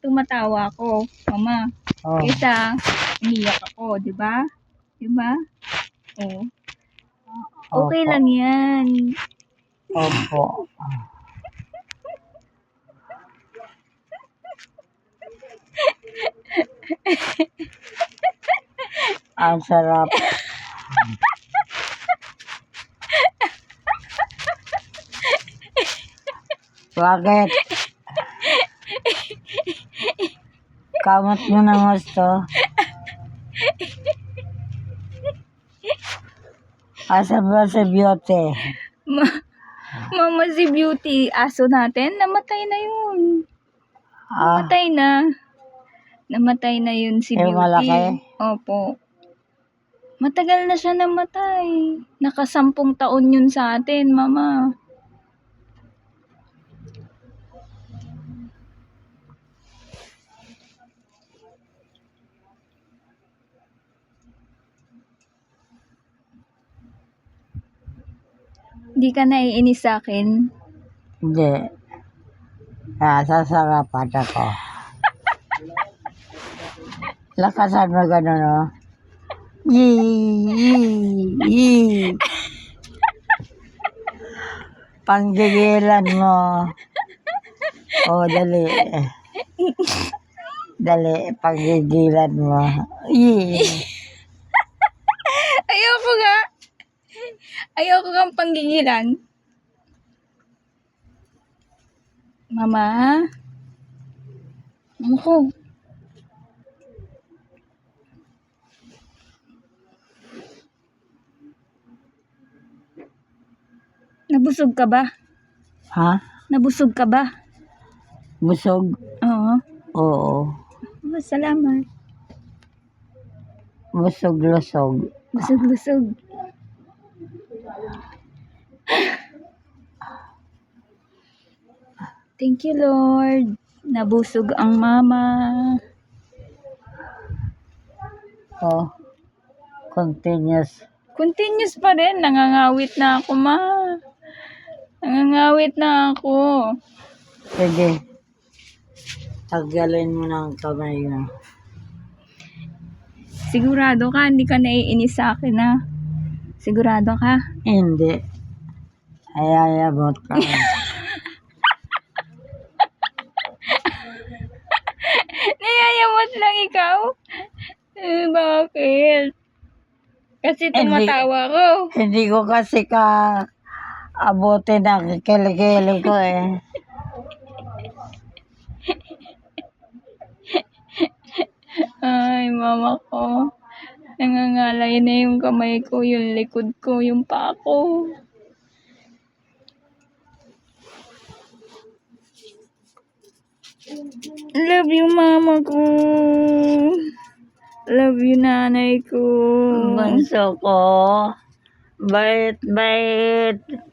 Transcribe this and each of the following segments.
tumatawa ako, mama. Oh. Kaysa umiyak ako, di ba? Di ba? Oh. Okay Opo. lang yan. Opo. Ang sarap. Bakit? Kamot mo ng gusto. Asa ba si Beauty? Mama, si Beauty, aso natin, namatay na yun. Ah, Namatay na. Namatay na yun si yung Beauty. malaki? Opo. Matagal na siya namatay. Nakasampung taon yun sa atin, mama. Hindi ka naiinis sa akin? Hindi. Sasarapan ako. Lakasan mo gano'n, no? Yee! Panggigilan mo. Oh, dali. Dali, panggigilan mo. Yee! Ayoko nga. Ayoko nga panggigilan. Mama? Mama ko. Nabusog ka ba? Ha? Nabusog ka ba? Busog? Oo. Oo. Salamat. Busog-lusog. Busog-lusog. Thank you, Lord. Nabusog ang mama. Oh. Continuous. Continuous pa rin. Nangangawit na ako, ma. Nangangawit na ako. Sige. Tanggalin mo ng kamay mo. Sigurado ka, hindi ka naiinis sa akin, ha? Sigurado ka? Hindi. Ayayabot ka. Nayayamot lang ikaw? Bakit? Kasi tumatawa ko. Hindi ko kasi abutin ang kilikili ko eh. Ay, mama ko. Nangangalay na yung kamay ko, yung likod ko, yung paa ko. Love you, mama ko. Love you, nanay ko. Bunso ko. Bait.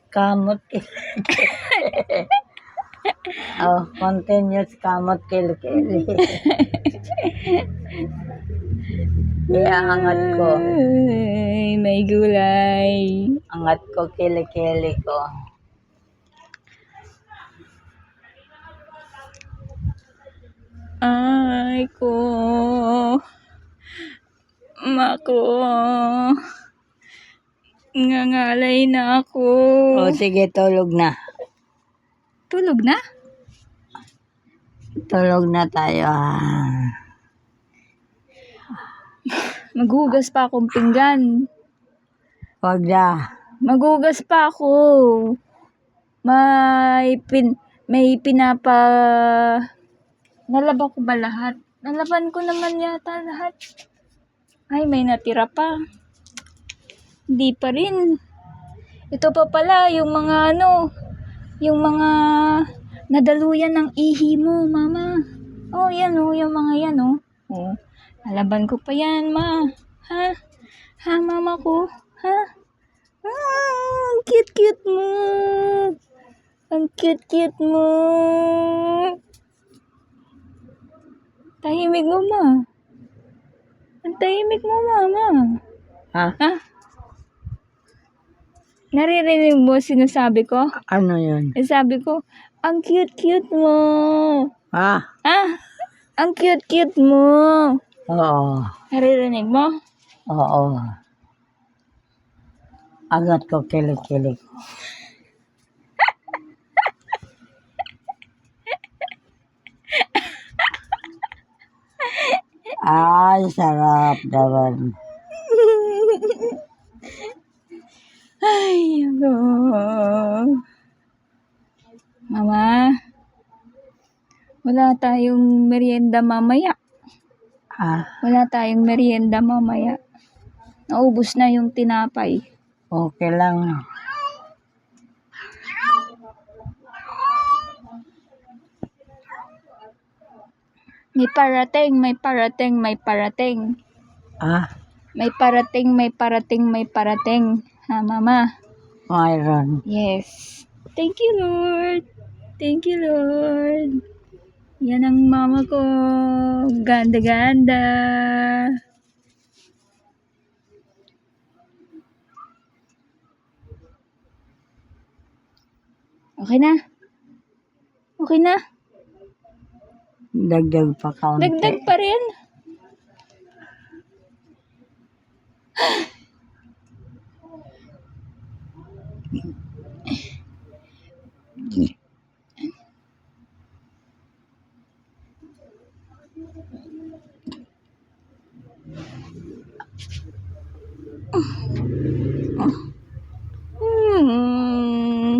Kamot kilikili. Oh, continuous kamot kilikili. Iangat ko. Ay, may gulay. Angat ko kilikili ko. Ay ko. Mako. Nangangalay na ako. O sige, tulog na. Tulog na? Tulog na tayo. Maghugas pa akong pinggan. Huwag na. Maghugas pa ako. May pinapa... Nalaba ko ba lahat? Nalaban ko naman yata lahat. Ay, may natira pa. Hindi pa rin. Ito pa pala, yung mga yung mga nadaluyan ng ihi mo, mama. Oh, yan yung mga yan, Oh, nalaban ko pa yan, ma. Ha? Ha, mama ko? Ha? Ang cute-cute mo. Ang cute-cute mo. Tahimik mo, ma. Ang tahimik mo, mama. Ha? Ha? Naririnig mo sinasabi ko? Ano yun? Sabi ko, ang cute-cute mo. Ha? Ah? Ang cute-cute mo. Oo. Naririnig mo? Oo. Angat ko kilig-kilig. Ay, sarap naman. Ay, ako. Mama, wala tayong merienda mamaya. Ha? Wala tayong merienda mamaya. Naubos na yung tinapay. Okay lang. May parating, may parating, may parating. Ah, May parating, may parating, may parating. Ha, Mama? mayroon. Yes. Thank you, Lord. Thank you, Lord. Yan ang mama ko. Ganda-ganda. Okay na? Okay na? Dagdag pa kaunti. Dagdag pa rin? Hmm.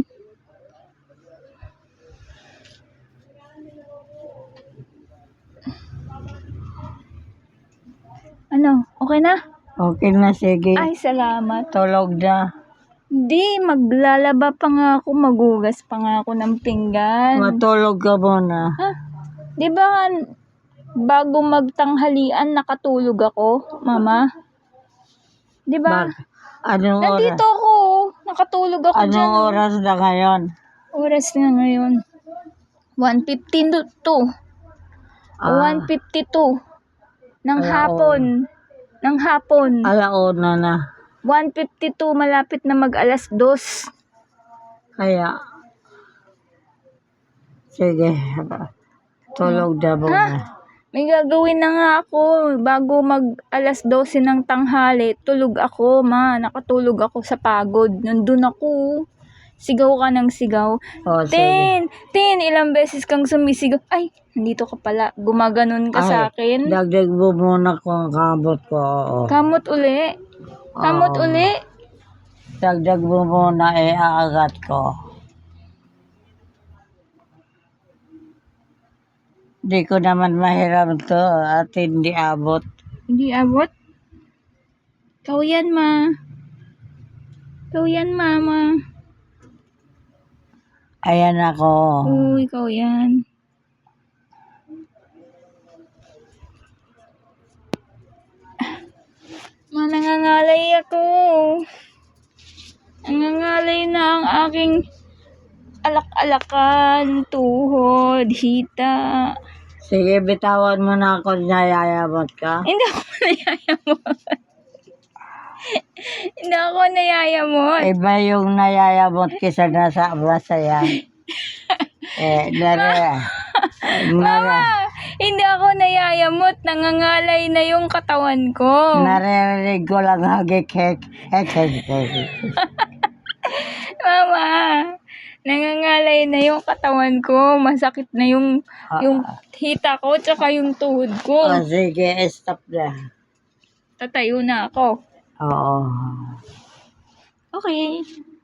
Ano? Okay na? Okay na, sige. Ay, salamat. Tulog na. Di, maglalaba pa nga ako, magugas pa nga ako ng pinggan. Matulog ka muna. Ha? Di ba bago magtanghalian nakatulog ako, Mama? Di ba? Anong Nandito oras? ako, nakatulog ako dyan. Anong oras na ngayon? Oras na ngayon. 1:52. Ah. 1:52 ng Alauna. hapon. Ng hapon. Alauna na. 1:52, malapit na mag 2:00. Kaya, sige. Tulog na muna. May gagawin na nga ako. Bago mag 12:00 ng tanghali, tulog ako, Ma. Nakatulog ako sa pagod. Nandun ako. Sigaw ka ng sigaw. O, sige. Tin, ilang beses kang sumisigaw. Ay, nandito ka pala. Gumaganon ka sa akin. Dagdag mo muna kung kamot ko. Oo. Kamot uli. Kamot Oo. uli. Dagdag mo muna, aagat ko. Di ko naman mahiram to at hindi abot. Hindi abot. Ikaw yan, Ma. Ikaw yan, Mama. Ayan ako. Oo, ikaw yan. Ma, nangangalay ako. Nangangalay na ang aking alak-alakan, tuhod, hita. Sige, bitawan mo na ako, nayayabot ka. Hindi ako nayayamot. Hindi ako nayayamot. Iba yung nayayabot kisa nasa masaya. Mama, hindi ako nayayamot. Nangangalay na yung katawan ko. Naririnig ko lang hagik-hek. Mama, nangangalay na yung katawan ko. Masakit na yung hita ko tsaka yung tuhod ko. O sige, stop na. Tatayo na ako. Oo. Okay.